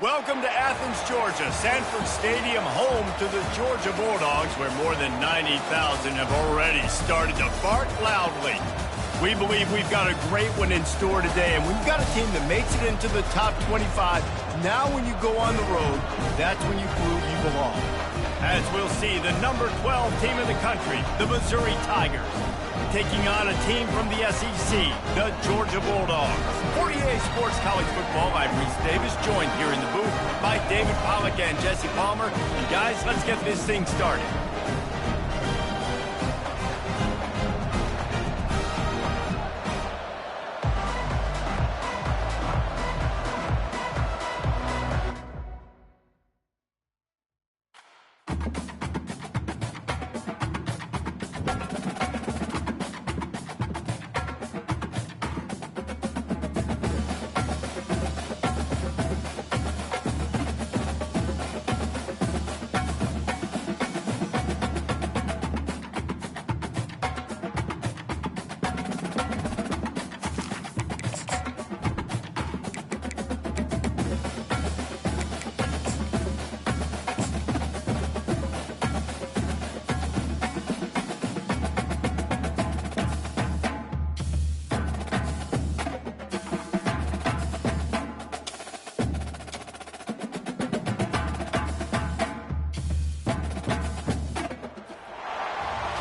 Welcome to Athens, Georgia, Sanford Stadium, home to the Georgia Bulldogs, where more than 90,000 have already started to bark loudly. We believe we've got a great one in store today, and we've got a team that makes it into the top 25. Now when you go on the road, that's when you prove you belong. As we'll see, the number 12 team in the country, the Missouri Tigers, taking on a team from the SEC, the Georgia Bulldogs. For EA Sports College Football, I'm Reese Davis, joined here in the booth by David Pollack and Jesse Palmer. And guys, let's get this thing started.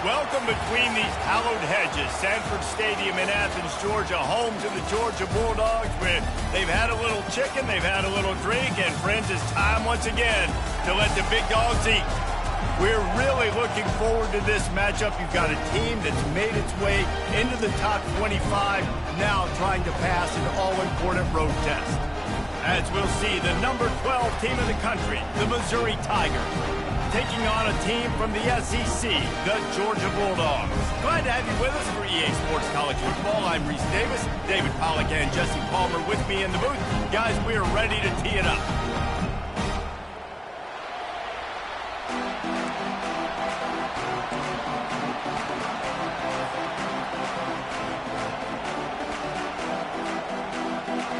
Welcome between these hallowed hedges, Sanford Stadium in Athens, Georgia, home to the Georgia Bulldogs, where they've had a little chicken, they've had a little drink, and friends, it's time once again to let the big dogs eat. We're really looking forward to this matchup. You've got a team that's made its way into the top 25, now trying to pass an all-important road test. As we'll see, the number 12 team in the country, the Missouri Tigers, taking on a team from the SEC, the Georgia Bulldogs. Glad to have you with us for EA Sports College Football. I'm Reese Davis, David Pollack and Jesse Palmer with me in the booth. Guys, we are ready to tee it up.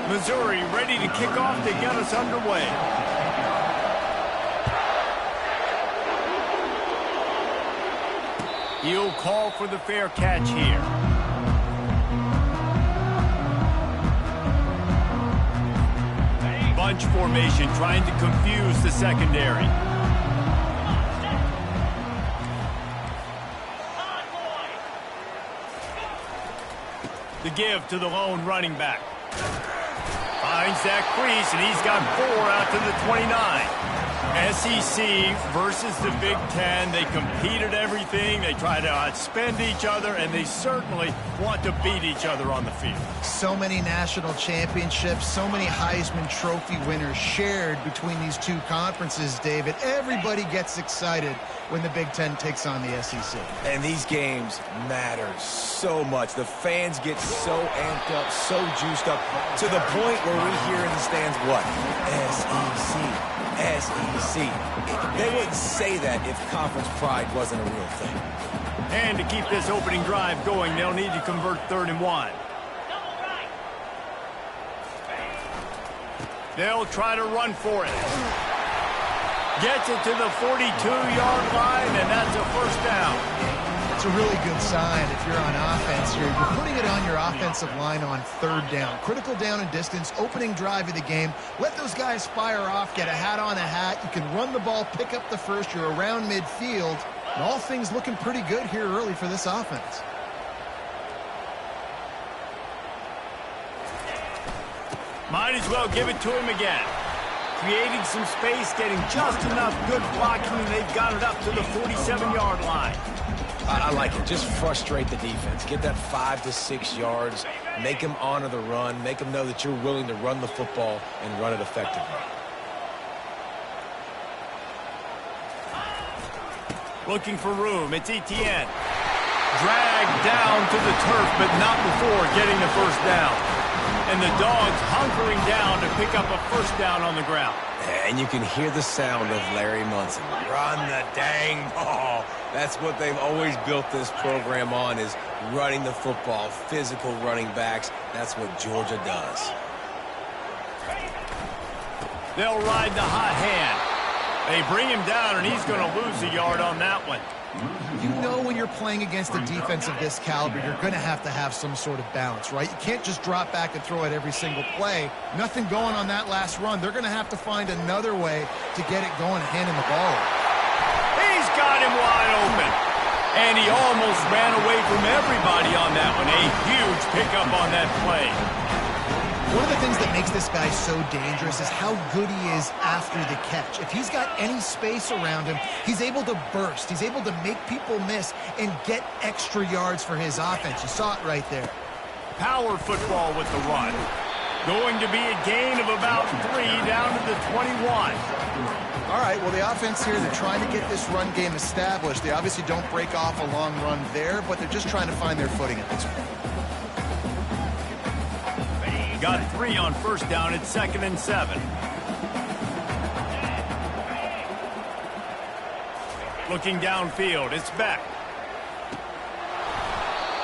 Missouri ready to kick off to get us underway. He'll call for the fair catch here. Bunch formation trying to confuse the secondary. The give to the lone running back. Finds that crease, and he's got 4 out to the 29. SEC versus the Big Ten. They compete at everything. They try to outspend each other, and they certainly want to beat each other on the field. So many national championships, so many Heisman Trophy winners shared between these two conferences, David. Everybody gets excited when the Big Ten takes on the SEC. And these games matter so much. The fans get so amped up, so juiced up, to the point where we hear in the stands, what? SEC. SEC. They wouldn't say that if conference pride wasn't a real thing. And to keep this opening drive going, they'll need to convert 3rd and 1. They'll try to run for it. Gets it to the 42-yard line, and that's a first down. It's a really good sign if you're on offense here. You're putting it on your offensive line on 3rd down. Critical down and distance, opening drive of the game. Let those guys fire off, get a hat on a hat. You can run the ball, pick up the first. You're around midfield. And all things looking pretty good here early for this offense. Might as well give it to him again. Creating some space, getting just enough good blocking, and they've got it up to the 47-yard line. I like it. Just frustrate the defense. Get that 5 to 6 yards. Make them honor the run. Make them know that you're willing to run the football and run it effectively. Looking for room. It's Etienne. Dragged down to the turf, but not before getting the first down. And the Dogs hunkering down to pick up a first down on the ground. And you can hear the sound of Larry Munson. Run the dang ball. That's what they've always built this program on, is running the football, physical running backs. That's what Georgia does. They'll ride the hot hand. They bring him down, and he's going to lose a yard on that one. You know when you're playing against a defense of this caliber, you're going to have some sort of balance, right? You can't just drop back and throw it every single play. Nothing going on that last run. They're going to have to find another way to get it going and handing the ball. He's got him wide open. And he almost ran away from everybody on that one. A huge pickup on that play. One of the things that makes this guy so dangerous is how good he is after the catch. If he's got any space around him, he's able to burst. He's able to make people miss and get extra yards for his offense. You saw it right there. Power football with the run. Going to be a gain of about 3 down to the 21. All right, well, the offense here, they're trying to get this run game established. They obviously don't break off a long run there, but they're just trying to find their footing at this point. Got 3 on first down. It's 2nd and 7. Looking downfield, it's Beck.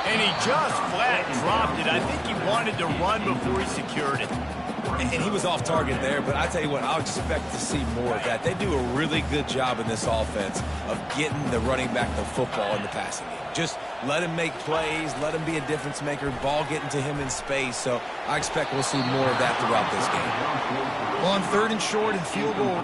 And he just flat dropped it. I think he wanted to run before he secured it. And he was off target there, but I tell you what, I'll expect to see more of that. They do a really good job in this offense of getting the running back the football in the passing game. Just let him make plays, let him be a difference maker, ball getting to him in space. So I expect we'll see more of that throughout this game. Well, on 3rd and short and field goal.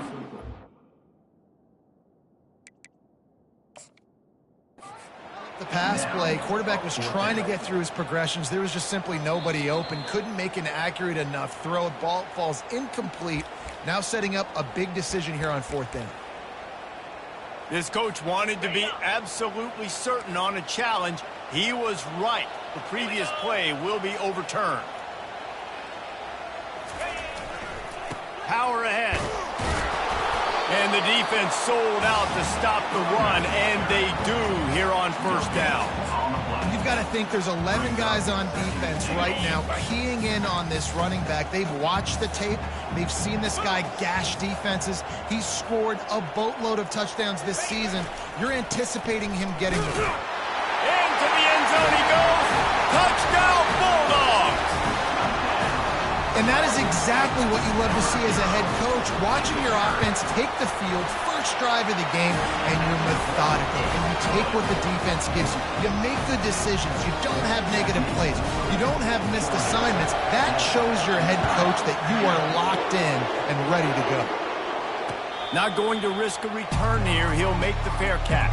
The pass play, quarterback was trying to get through his progressions. There was just simply nobody open. Couldn't make an accurate enough throw. Ball falls incomplete. Now setting up a big decision here on 4th down. This coach wanted to be absolutely certain on a challenge. He was right. The previous play will be overturned. Power ahead. And the defense sold out to stop the run, and they do here on 1st down. You've got to think there's 11 guys on defense right now keying in on this running back. They've watched the tape. They've seen this guy gash defenses. He's scored a boatload of touchdowns this season. You're anticipating him getting the ball. Into the end zone he goes. Touchdown, Bulldogs! And that is exactly what you love to see as a head coach, watching your offense take the field, first drive of the game, and you're methodical. And you take what the defense gives you. You make good decisions. You don't have negative plays. You don't have missed assignments. That shows your head coach that you are locked in and ready to go. Not going to risk a return here. He'll make the fair catch.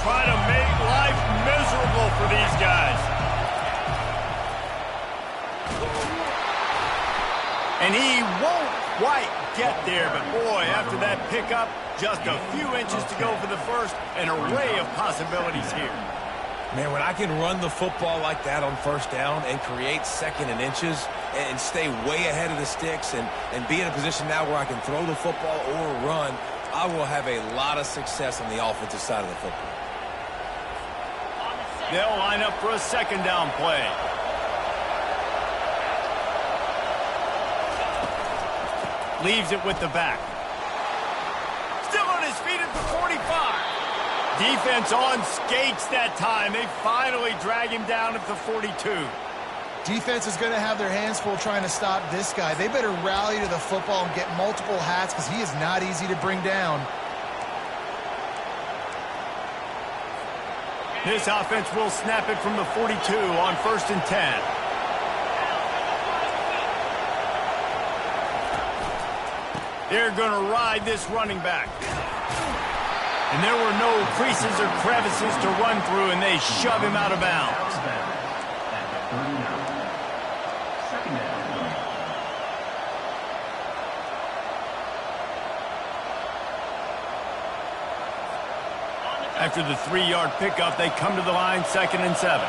Try to make life miserable for these guys. And he won't quite get there, but boy, after that pickup, just a few inches to go for the first, an array of possibilities here. Man, when I can run the football like that on 1st down and create 2nd and inches and stay way ahead of the sticks and be in a position now where I can throw the football or run, I will have a lot of success on the offensive side of the football. They'll line up for a 2nd down play. Leaves it with the back. Still on his feet at the 45. Defense on skates that time. They finally drag him down at the 42. Defense is going to have their hands full trying to stop this guy. They better rally to the football and get multiple hats because he is not easy to bring down. This offense will snap it from the 42 on 1st and 10. They're going to ride this running back. And there were no creases or crevices to run through, and they shove him out of bounds. After the 3-yard pickup, they come to the line, 2nd and 7.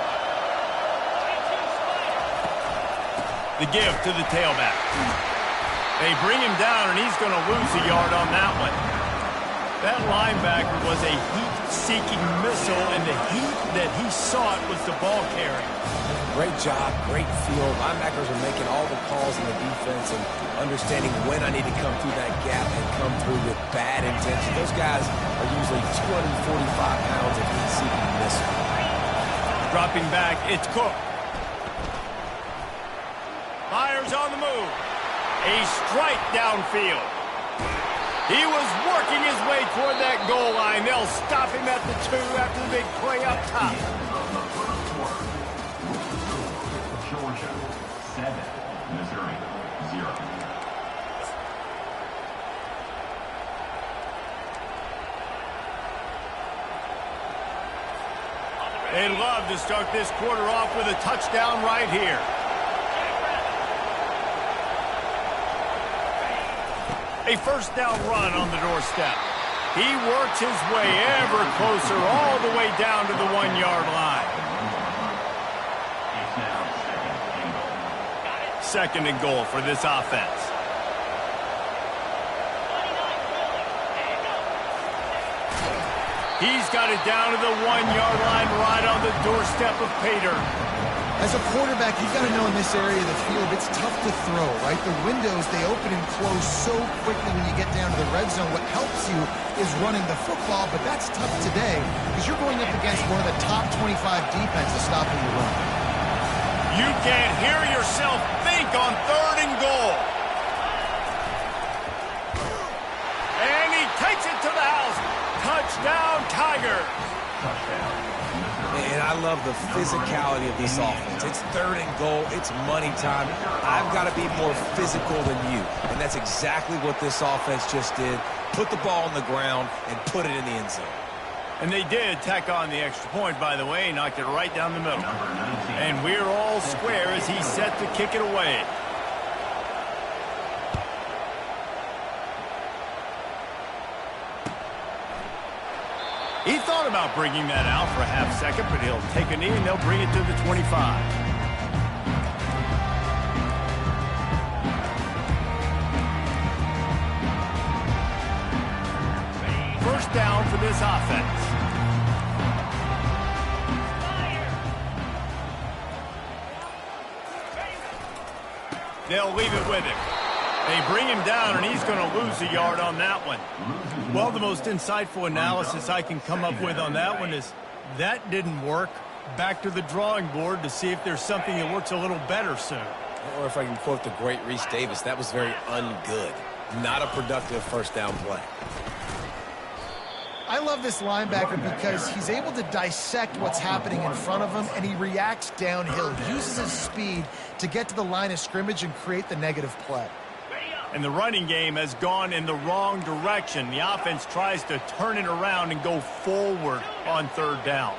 The give to the tailback. They bring him down, and he's going to lose a yard on that one. That linebacker was a heat-seeking missile, and the heat that he sought was the ball carrier. Great job, great feel. Linebackers are making all the calls in the defense and understanding when I need to come through that gap and come through with bad intention. Those guys are usually 245 pounds of heat-seeking missile. Dropping back, it's Cook. Fires on the move. A strike downfield. He was working his way toward that goal line. They'll stop him at the 2 after the big play up top. Georgia 7, Missouri 0. They love to start this quarter off with a touchdown right here. A first down run on the doorstep. He works his way ever closer all the way down to the 1-yard line. Second and goal for this offense. He's got it down to the 1-yard line right on the doorstep of Pater. As a quarterback, you've got to know in this area of the field, it's tough to throw, right? The windows, they open and close so quickly when you get down to the red zone. What helps you is running the football, but that's tough today because you're going up against one of the top 25 defenses stopping the run. You can't hear yourself think on third and goal. And he takes it to the house. Touchdown, Tigers. And I love the physicality of this offense. It's third and goal. It's money time. I've got to be more physical than you. And that's exactly what this offense just did. Put the ball on the ground and put it in the end zone. And they did tack on the extra point, by the way. Knocked it right down the middle. And we're all square as he's set to kick it away. He thought about bringing that out for a half second, but he'll take a knee and they'll bring it to the 25. First down for this offense. They'll leave it with him. They bring him down, and he's going to lose a yard on that one. Well, the most insightful analysis I can come up with on that one is that didn't work. Back to the drawing board to see if there's something that works a little better soon. Or if I can quote the great Reese Davis, that was very ungood. Not a productive first down play. I love this linebacker because he's able to dissect what's happening in front of him, and he reacts downhill, uses his speed to get to the line of scrimmage and create the negative play. And the running game has gone in the wrong direction. The offense tries to turn it around and go forward on third down.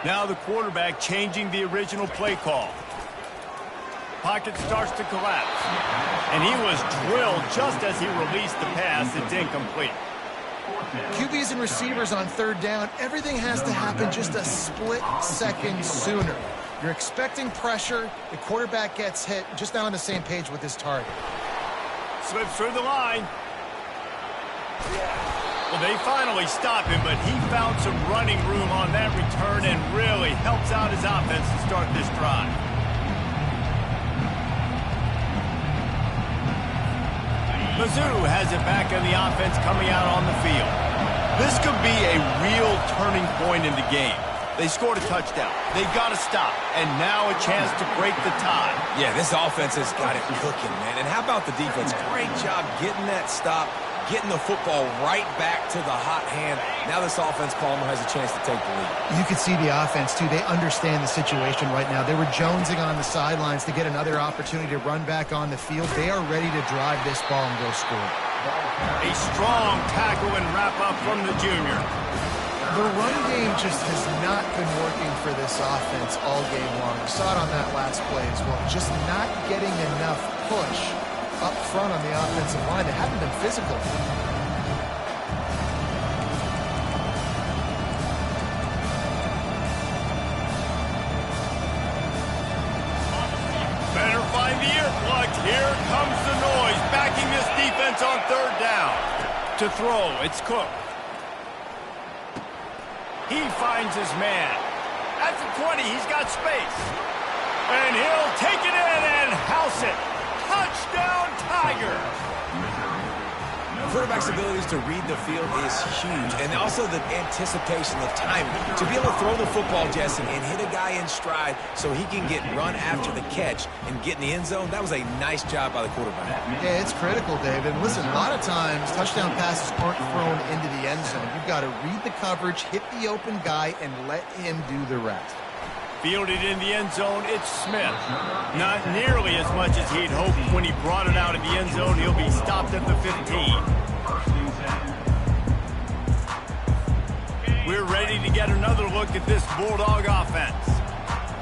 Now the quarterback changing the original play call. Pocket starts to collapse. And he was drilled just as he released the pass. It's incomplete. QBs and receivers on third down, everything has to happen just a split second sooner. You're expecting pressure, the quarterback gets hit, just not on the same page with his target. Slips through the line. Well, they finally stop him, but he found some running room on that return and really helps out his offense to start this drive. Mizzou has it back on the offense coming out on the field. This could be a real turning point in the game. They scored a touchdown. They got to stop. And now a chance to break the tie. Yeah, this offense has got it cooking, man. And how about the defense? Great job getting that stop, getting the football right back to the hot hand. Now this offense, Palmer, has a chance to take the lead. You can see the offense, too. They understand the situation right now. They were jonesing on the sidelines to get another opportunity to run back on the field. They are ready to drive this ball and go score. A strong tackle and wrap up from the junior. The run game just has not been working for this offense all game long. We saw it on that last play as well. Just not getting enough push up front on the offensive line. They haven't been physical. Better find the earplugs. Here comes the noise, backing this defense on third down. To throw, it's Cook. He finds his man. At the 20, he's got space. And he'll take it in and house it. Touchdown, Tigers! The quarterback's abilities to read the field is huge, and also the anticipation, the timing. To be able to throw the football, Jesse, and hit a guy in stride so he can get run after the catch and get in the end zone, that was a nice job by the quarterback. Yeah, it's critical, David. And listen, a lot of times, touchdown passes aren't thrown into the end zone. You've got to read the coverage, hit the open guy, and let him do the rest. Fielded in the end zone, it's Smith. Not nearly as much as he'd hoped when he brought it out of the end zone. He'll be stopped at the 15. We're ready to get another look at this Bulldog offense.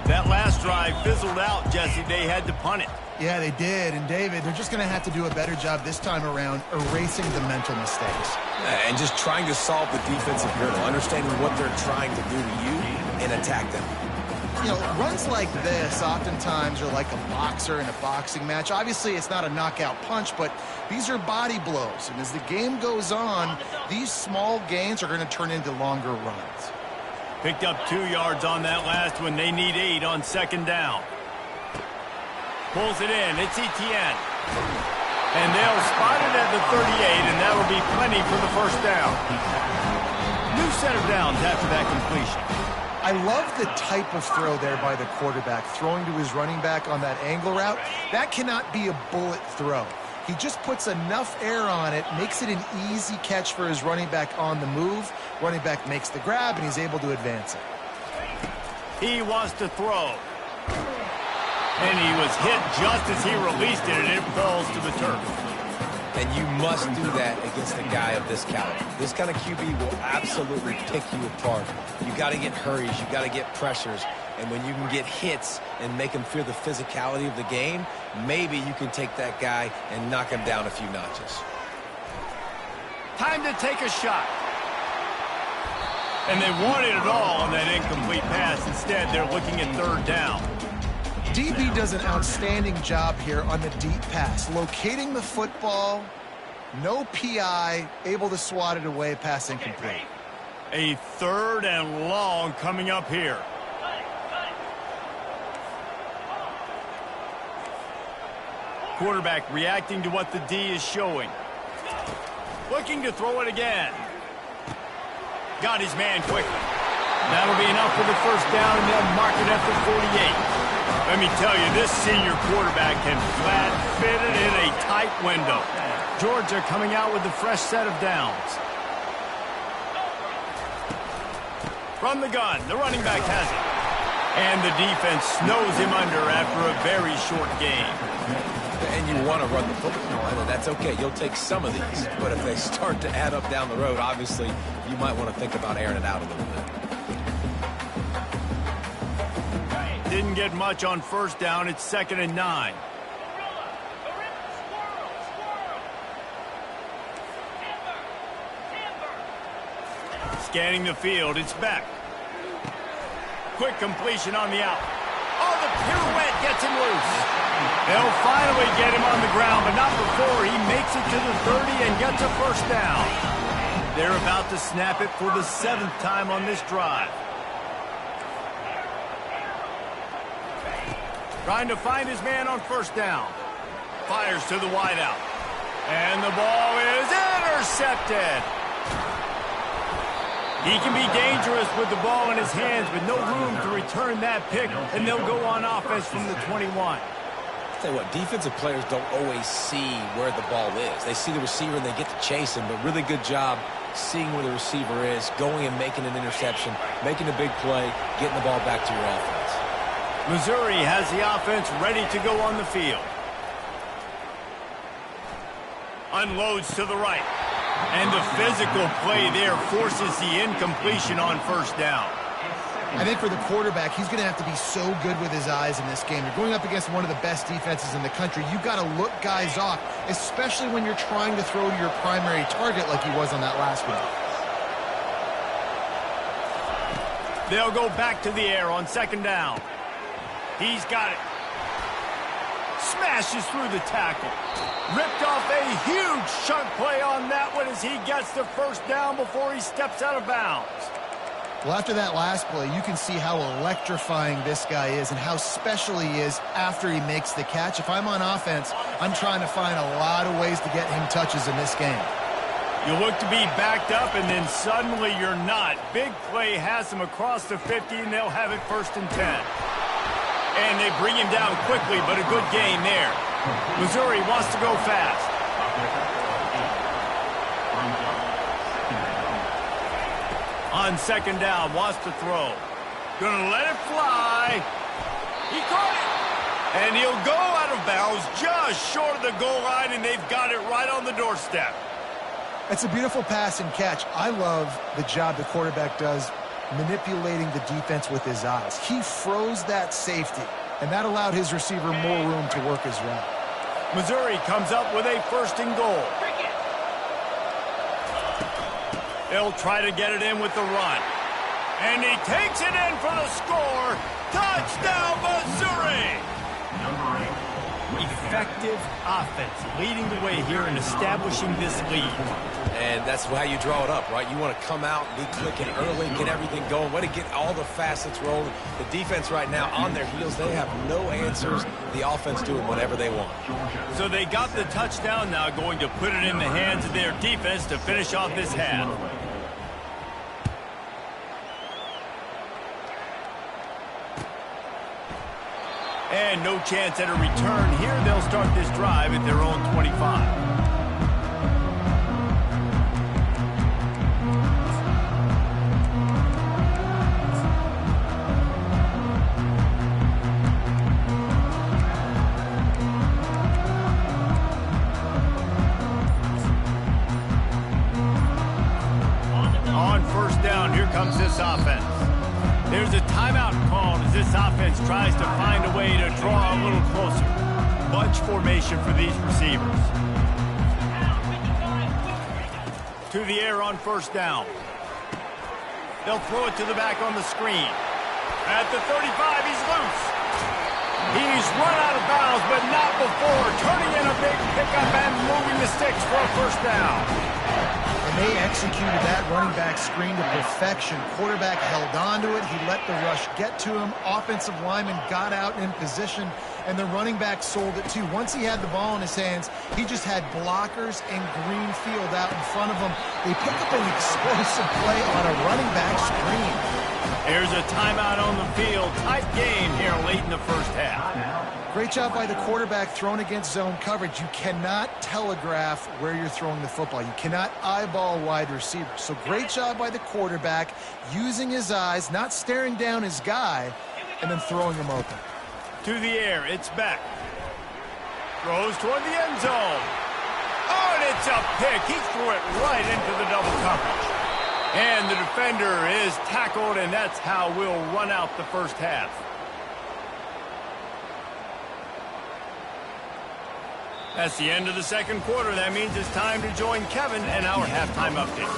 That last drive fizzled out, Jesse. They had to punt it. Yeah, they did. And, David, they're just going to have to do a better job this time around erasing the mental mistakes. And just trying to solve the defensive hurdle, understanding what they're trying to do to you and attack them. You know, runs like this oftentimes are like a boxer in a boxing match. Obviously, it's not a knockout punch, but these are body blows. And as the game goes on, these small gains are going to turn into longer runs. Picked up 2 yards on that last one. They need 8 on second down. Pulls it in. It's Etienne. And they'll spot it at the 38, and that will be plenty for the first down. New set of downs after that completion. I love the type of throw there by the quarterback, throwing to his running back on that angle route. That cannot be a bullet throw. He just puts enough air on it, makes it an easy catch for his running back on the move. Running back makes the grab, and he's able to advance it. He wants to throw. And he was hit just as he released it, and it falls to the turf. And you must do that against a guy of this caliber. This kind of QB will absolutely pick you apart. You got to get hurries, you got to get pressures, and when you can get hits and make him feel the physicality of the game, maybe you can take that guy and knock him down a few notches. Time to take a shot. And they wanted it all on that incomplete pass. Instead, they're looking at third down. DB does an outstanding job here on the deep pass, locating the football, no PI, able to swat it away, pass incomplete. A third and long coming up here. Quarterback reacting to what the D is showing. Looking to throw it again. Got his man quickly. That'll be enough for the first down, and they'll mark it at the 48. Let me tell you, this senior quarterback can flat fit it in a tight window. Georgia coming out with a fresh set of downs. From the gun, the running back has it. And the defense snows him under after a very short game. And you want to run the football, and that's okay. You'll take some of these. But if they start to add up down the road, obviously, you might want to think about airing it out a little bit. Didn't get much on first down. It's 2nd and 9. Scanning the field. It's Beck. Quick completion on the out. Oh, the pirouette gets him loose. They'll finally get him on the ground, but not before he makes it to the 30 and gets a first down. They're about to snap it for the 7th time on this drive. Trying to find his man on first down. Fires to the wideout. And the ball is intercepted. He can be dangerous with the ball in his hands, but no room to return that pick, and they'll go on offense from the 21. I'll tell you what, defensive players don't always see where the ball is. They see the receiver and they get to chase him, but really good job seeing where the receiver is, going and making an interception, making a big play, getting the ball back to your offense. Missouri has the offense ready to go on the field. Unloads to the right. And the physical play there forces the incompletion on first down. I think for the quarterback, he's going to have to be so good with his eyes in this game. You're going up against one of the best defenses in the country. You've got to look guys off, especially when you're trying to throw to your primary target like he was on that last one. They'll go back to the air on second down. He's got it. Smashes through the tackle. Ripped off a huge chunk play on that one as he gets the first down before he steps out of bounds. Well, after that last play, you can see how electrifying this guy is and how special he is after he makes the catch. If I'm on offense, I'm trying to find a lot of ways to get him touches in this game. You look to be backed up, and then suddenly you're not. Big play has him across the 50, and they'll have it 1st and 10. And they bring him down quickly, but a good gain there. Missouri wants to go fast. On 2nd down, wants to throw. Gonna let it fly. He caught it. And he'll go out of bounds just short of the goal line, and they've got it right on the doorstep. It's a beautiful pass and catch. I love the job the quarterback does manipulating the defense with his eyes. He froze that safety, and that allowed his receiver more room to work his route. Missouri comes up with a 1st and goal. They'll try to get it in with the run. And he takes it in for the score. Touchdown, Missouri! Effective offense leading the way here and establishing this lead. And that's how you draw it up, right? You want to come out, be clicking early, get everything going, want to get all the facets rolling. The defense right now on their heels, they have no answers. The offense doing whatever they want. So they got the touchdown, now going to put it in the hands of their defense to finish off this half. And no chance at a return here. They'll start this drive at their own 25. On 1st down, here comes this offense. There's a timeout called as this offense tries to find a way to draw a little closer. Bunch formation for these receivers. To the air on 1st down. They'll throw it to the back on the screen. At the 35, he's loose. He's run out of bounds, but not before turning in a big pickup and moving the sticks for a 1st down. And they executed that running back screen to perfection. Quarterback held on to it. He let the rush get to him. Offensive lineman got out in position, and the running back sold it too. Once he had the ball in his hands, he just had blockers and green field out in front of him. They pick up an explosive play on a running back screen. Here's a timeout on the field. Tight game here late in the 1st half. Great job by the quarterback thrown against zone coverage. You cannot telegraph where you're throwing the football. You cannot eyeball wide receivers. So great job by the quarterback using his eyes, not staring down his guy, and then throwing him open. To the air, it's Beck. Throws toward the end zone. Oh, and it's a pick. He threw it right into the double coverage. And the defender is tackled, and that's how we'll run out the 1st half. That's the end of the 2nd quarter. That means it's time to join Kevin and our halftime update.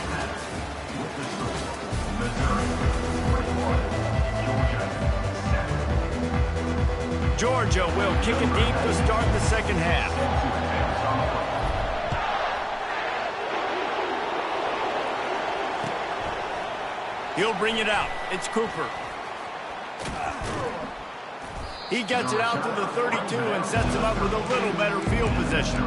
Georgia will kick it deep to start the 2nd half. He'll bring it out. It's Cooper. He gets it out to the 32 and sets him up with a little better field position.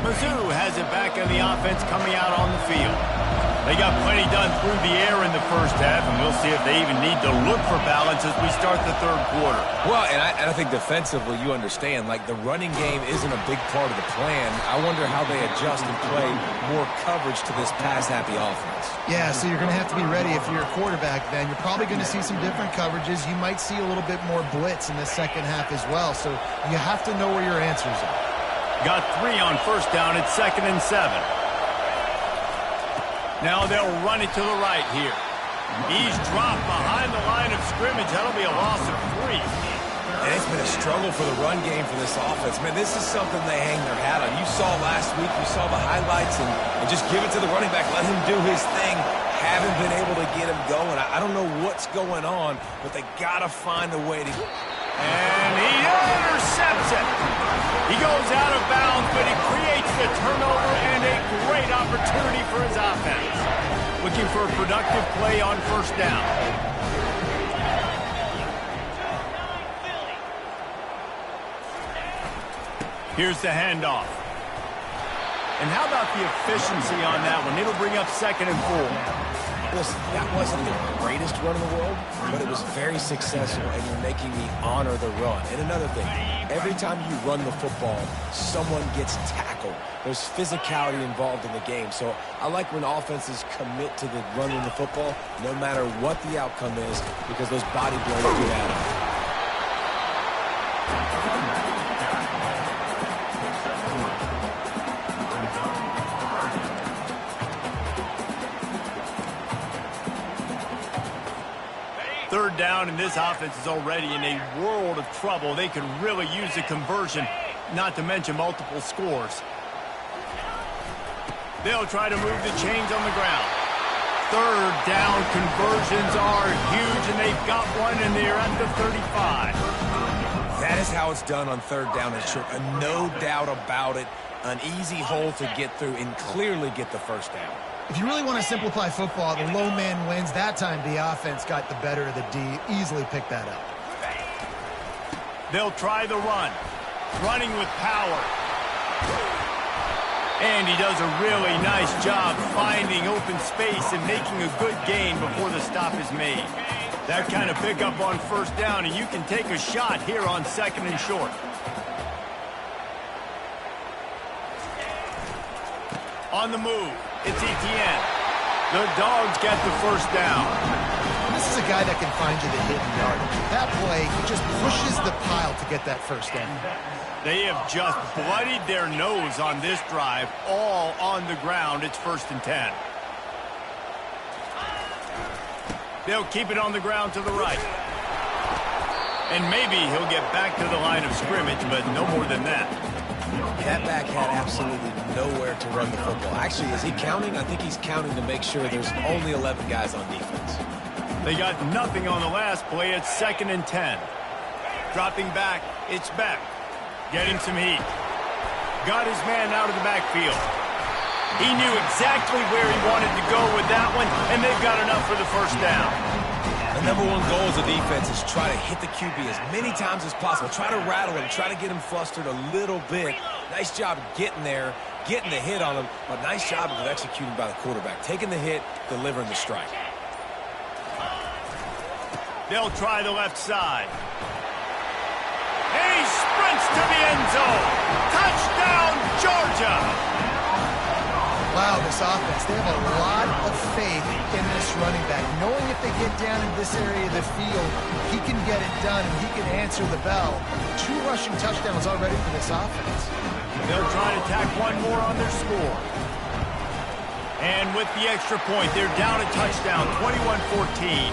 Mizzou has it back in the offense coming out on the field. They got plenty done through the air in the 1st half, and we'll see if they even need to look for balance as we start the 3rd quarter. Well, and I think defensively you understand, like the running game isn't a big part of the plan. I wonder how they adjust and play more coverage to this pass-happy offense. Yeah, so you're going to have to be ready if you're a quarterback then. You're probably going to see some different coverages. You might see a little bit more blitz in the 2nd half as well, so you have to know where your answers are. Got 3 on 1st down. It's 2nd and 7. Now they'll run it to the right here. He's dropped behind the line of scrimmage. That'll be a loss of 3. And it's been a struggle for the run game for this offense. Man, this is something they hang their hat on. You saw last week, you saw the highlights, and just give it to the running back. Let him do his thing. Haven't been able to get him going. I don't know what's going on, but they got to find a way to... And he intercepts it. He goes out of bounds, but he creates a turnover and a great opportunity for his offense. Looking for a productive play on first down. Here's the handoff. And how about the efficiency on that one? It'll bring up 2nd and 4. Listen, that wasn't the greatest run in the world, but it was very successful, and you're making me honor the run. And another thing, every time you run the football, someone gets tackled. There's physicality involved in the game. So I like when offenses commit to the running the football, no matter what the outcome is, because those body blows do add up. Third down, and this offense is already in a world of trouble. They could really use a conversion, not to mention multiple scores. They'll try to move the chains on the ground. Third down conversions are huge, and they've got one, and they're at the 35. That is how it's done on third down and short. No doubt about it. An easy hole to get through and clearly get the first down. If you really want to simplify football, the low man wins. That time, the offense got the better of the D. Easily picked that up. They'll try the run. Running with power. And he does a really nice job finding open space and making a good gain before the stop is made. That kind of pickup on first down, and you can take a shot here on 2nd and short. On the move, it's Etienne. The Dogs get the first down. This is a guy that can find you the hidden yardage. That play, he just pushes the pile to get that first down. They have just bloodied their nose on this drive, all on the ground. It's 1st and 10. They'll keep it on the ground to the right. And maybe he'll get back to the line of scrimmage, but no more than that. That back had absolutely nowhere to run the football. Actually, is he counting? I think he's counting to make sure there's only 11 guys on defense. They got nothing on the last play. It's 2nd and 10. Dropping back, it's Beck. Getting some heat. Got his man out of the backfield. He knew exactly where he wanted to go with that one, and they've got enough for the first down. The number one goal as a defense is try to hit the QB as many times as possible. Try to rattle him. Try to get him flustered a little bit. Nice job getting there, getting the hit on him, but nice job of executing by the quarterback. Taking the hit, delivering the strike. They'll try the left side. And he sprints to the end zone. Touchdown, Georgia! Wow, this offense, they have a lot of faith in this running back. Knowing if they get down in this area of the field, he can get it done and he can answer the bell. 2 rushing touchdowns already for this offense. They'll try to tack one more on their score. And with the extra point, they're down a touchdown, 21-14.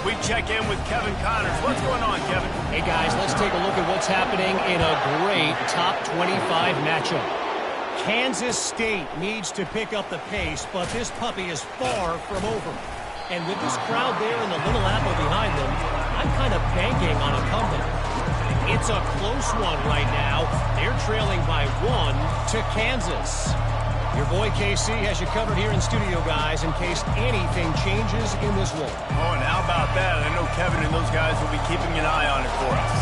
We check in with Kevin Connors. What's going on, Kevin? Hey, guys, let's take a look at what's happening in a great top 25 matchup. Kansas State needs to pick up the pace, but this puppy is far from over. And with this crowd there and the little apple behind them, I'm kind of banking on a comeback. It's a close one right now. They're trailing by 1 to Kansas. Your boy KC has you covered here in studio, guys, in case anything changes in this one. Oh, and how about that? I know Kevin and those guys will be keeping an eye on it for us.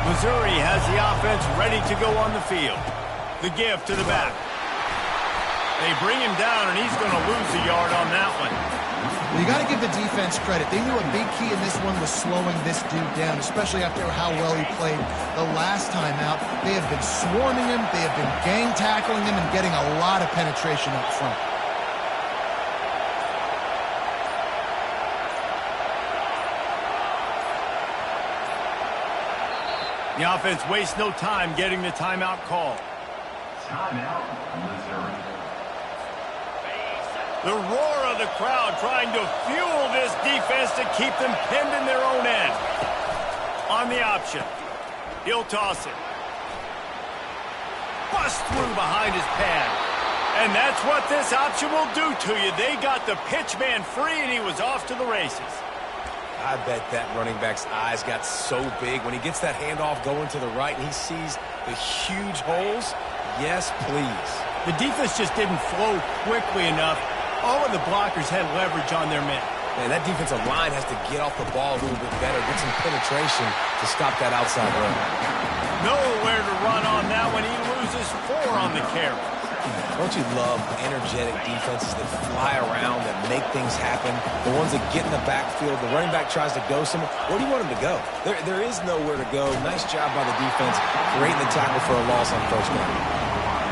Missouri has the offense ready to go on the field. The give to the back. They bring him down, and he's going to lose a yard on that one. Well, you got to give the defense credit. They knew a big key in this one was slowing this dude down, especially after how well he played the last time out. They have been swarming him. They have been gang tackling him and getting a lot of penetration up front. The offense wastes no time getting the timeout call. Timeout, Missouri. The roar of the crowd trying to fuel this defense to keep them pinned in their own end. On the option. He'll toss it. Bust through behind his pad. And that's what this option will do to you. They got the pitch man free, and he was off to the races. I bet that running back's eyes got so big when he gets that handoff going to the right and he sees the huge holes. Yes, please. The defense just didn't flow quickly enough. All of the blockers had leverage on their men. Man, that defensive line has to get off the ball a little bit better, get some penetration to stop that outside run. Nowhere to run on that when he loses 4 on the carry. Don't you love energetic defenses that fly around, that make things happen? The ones that get in the backfield, the running back tries to go somewhere. Where do you want him to go? There is nowhere to go. Nice job by the defense creating the tackle for a loss on first down.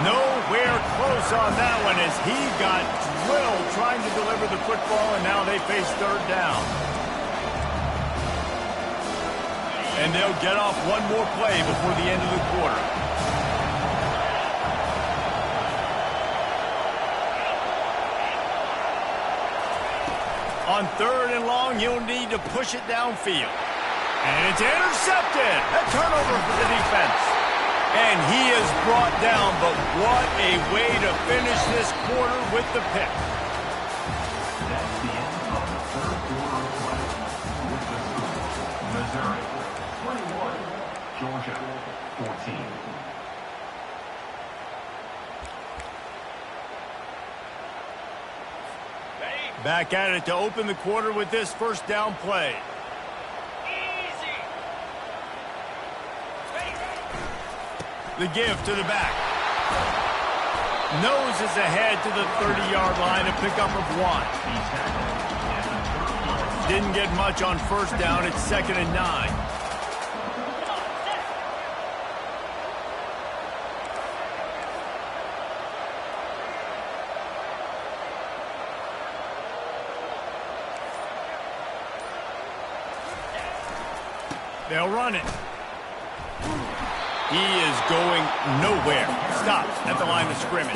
Nowhere close on that one as he got drilled trying to deliver the football, and now they face third down. And they'll get off one more play before the end of the quarter. On third and long, you'll need to push it downfield. And it's intercepted. A turnover for the defense. And he is brought down, but what a way to finish this quarter with the pick. That's the end of the third quarter of play. With the score, Missouri 21, Georgia 14. Back at it to open the quarter with this first down play. The give to the back. Noses ahead to the 30-yard line, a pickup of 1. Didn't get much on first down. It's 2nd and 9. They'll run it. He is going nowhere. Stops at the line of scrimmage.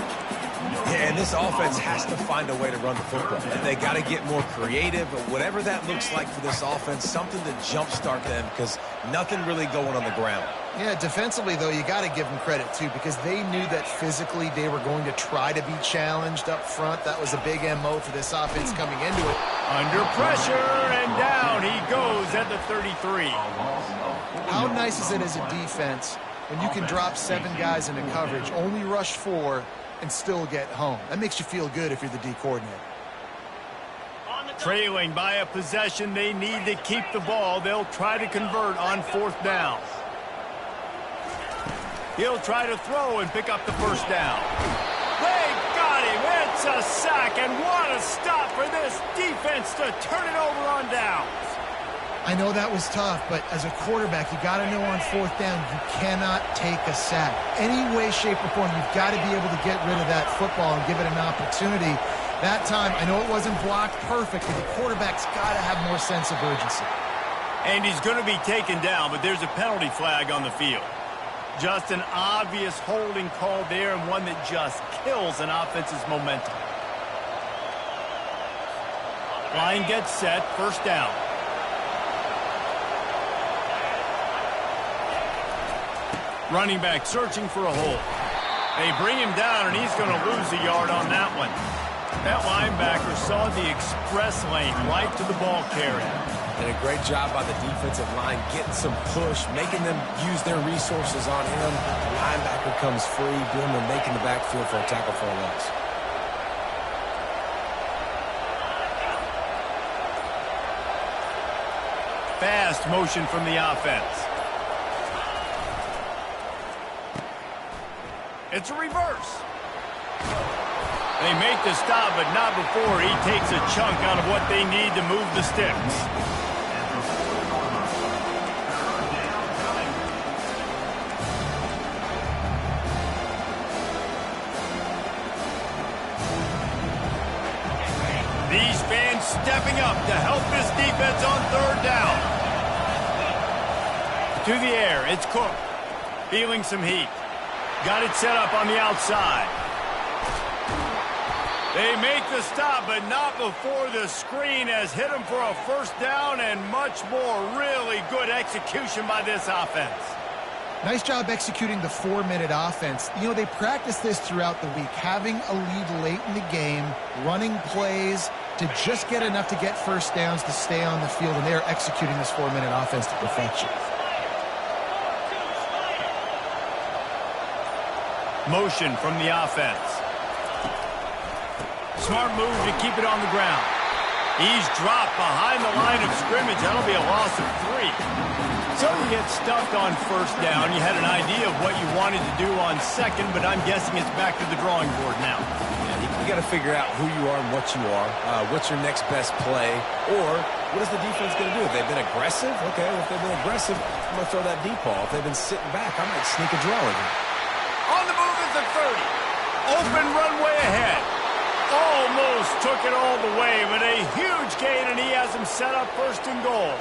Yeah, and this offense has to find a way to run the football. They got to get more creative, but whatever that looks like for this offense, something to jumpstart them because nothing really going on the ground. Yeah, defensively, though, you got to give them credit, too, because they knew that physically they were going to try to be challenged up front. That was a big MO for this offense coming into it. Under pressure, and down he goes at the 33. How nice is it as a defense when you can drop 7 guys into coverage, only rush 4, and still get home? That makes you feel good if you're the D coordinator. Trailing by a possession, they need to keep the ball. They'll try to convert on 4th down. He'll try to throw and pick up the first down. They got him. It's a sack, and what a stop for this defense to turn it over on downs. I know that was tough, but as a quarterback, you got to know on 4th down, you cannot take a sack. Any way, shape, or form, you've got to be able to get rid of that football and give it an opportunity. That time, I know it wasn't blocked perfect, but the quarterback's got to have more sense of urgency. And he's going to be taken down, but there's a penalty flag on the field. Just an obvious holding call there, and one that just kills an offense's momentum. Line gets set, first down. Running back searching for a hole. They bring him down, and he's going to lose a yard on that one. That linebacker saw the express lane right to the ball carrier. And a great job by the defensive line getting some push, making them use their resources on him. The linebacker comes free, doing the making the backfield for a tackle for a loss. Fast motion from the offense. It's a reverse. They make the stop, but not before he takes a chunk out of what they need to move the sticks. These fans stepping up to help this defense on 3rd down. To the air, it's Cook. Feeling some heat. Got it set up on the outside. They make the stop, but not before the screen has hit them for a first down and much more. Really good execution by this offense. Nice job executing the 4-minute offense. You know, they practice this throughout the week, having a lead late in the game, running plays to just get enough to get first downs to stay on the field, and they're executing this 4-minute offense to perfection. Motion from the offense. Smart move to keep it on the ground. He's dropped behind the line of scrimmage. That'll be a loss of 3. So you get stuffed on first down. You had an idea of what you wanted to do on second, but I'm guessing it's back to the drawing board now. You got to figure out who you are and what you are. What's your next best play? Or what is the defense going to do? If they've been aggressive, okay, well, if they've been aggressive, I'm going to throw that deep ball. If they've been sitting back, I might sneak a draw in here. On the move is the 30. Open runway ahead. Almost took it all the way, but a huge gain, and he has him set up first and goal.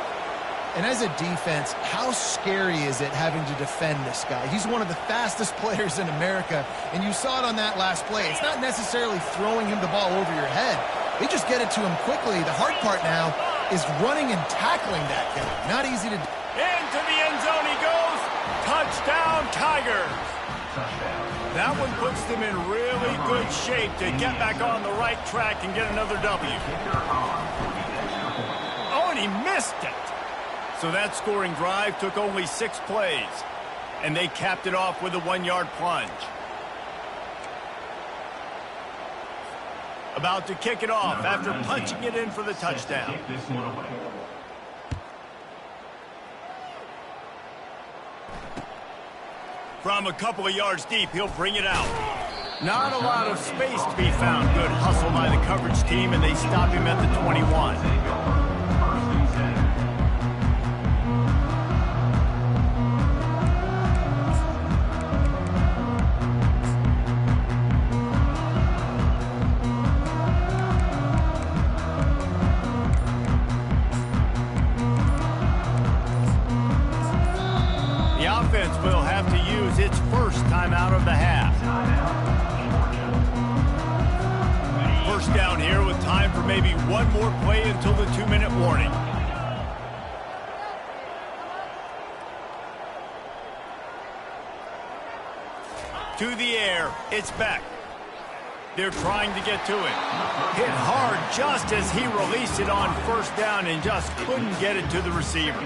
And as a defense, how scary is it having to defend this guy? He's one of the fastest players in America, and you saw it on that last play. It's not necessarily throwing him the ball over your head. They just get it to him quickly. The hard part now is running and tackling that guy. Not easy to do. Into the end zone he goes. Touchdown, Tigers. That one puts them in really good shape to get back on the right track and get another W. Oh, and he missed it. So that scoring drive took only 6 plays, and they capped it off with a 1-yard plunge. About to kick it off after punching it in for the touchdown. From a couple of yards deep, he'll bring it out. Not a lot of space to be found. Good hustle by the coverage team, and they stop him at the 21. Will have to use its first timeout of the half. First down here with time for maybe one more play until the 2-minute warning. To the air, it's back. They're trying to get to it. Hit hard just as he released it on first down and just couldn't get it to the receiver.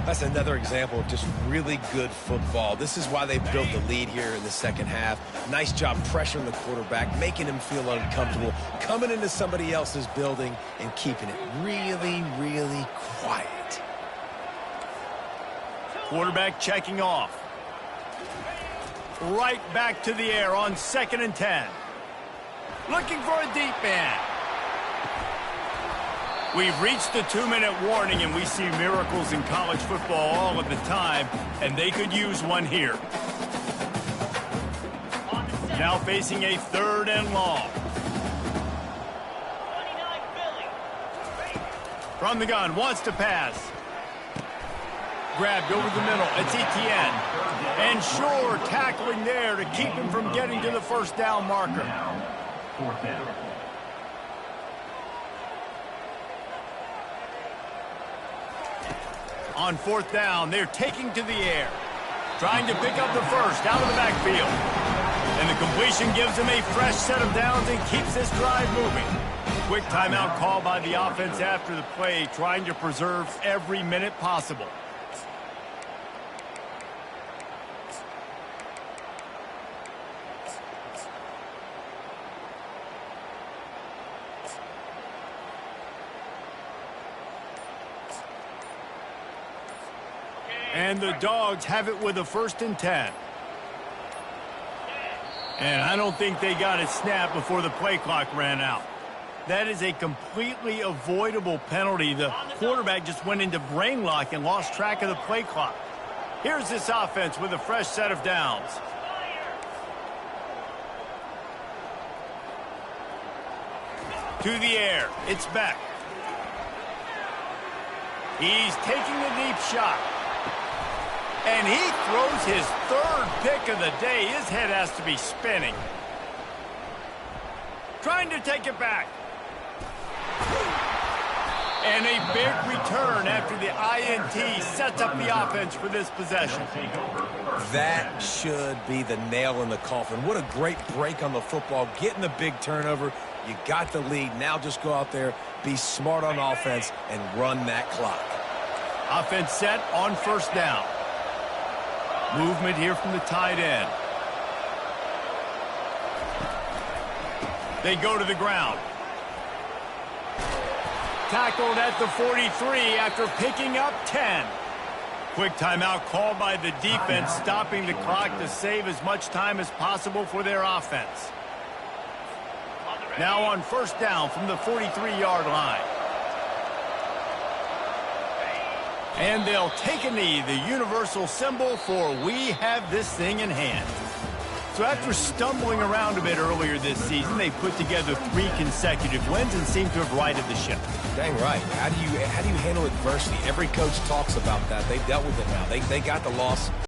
That's another example of just really good football. This is why they built the lead here in the second half. Nice job pressuring the quarterback, making him feel uncomfortable, coming into somebody else's building and keeping it really, really quiet. Quarterback checking off. Right back to the air on 2nd and 10. Looking for a deep man. We've reached the 2-minute warning, and we see miracles in college football all of the time, and they could use one here. Now facing a 3rd and long. From the gun, wants to pass. Grabbed over the middle. It's Etienne. And sure, tackling there to keep him from getting to the first down marker. 4th down. On 4th down, they're taking to the air. Trying to pick up the first out of the backfield. And the completion gives them a fresh set of downs and keeps this drive moving. Quick timeout call by the offense after the play, trying to preserve every minute possible. And the Dogs have it with a 1st and 10. And I don't think they got it snapped before the play clock ran out. That is a completely avoidable penalty. The quarterback just went into brain lock and lost track of the play clock. Here's this offense with a fresh set of downs. To the air. It's back. He's taking a deep shot. And he throws his 3rd pick of the day. His head has to be spinning. Trying to take it back. And a big return after the INT sets up the offense for this possession. That should be the nail in the coffin. What a great break on the football. Getting the big turnover. You got the lead. Now just go out there, be smart on offense, and run that clock. Offense set on 1st down. Movement here from the tight end. They go to the ground. Tackled at the 43 after picking up 10. Quick timeout called by the defense, stopping the clock to save as much time as possible for their offense. Now on first down from the 43-yard line. And they'll take a knee, the universal symbol for we have this thing in hand. So after stumbling around a bit earlier this season, they put together 3 consecutive wins and seem to have righted the ship. Dang right. How do you handle adversity? Every coach talks about that. They've dealt with it now. They got the loss.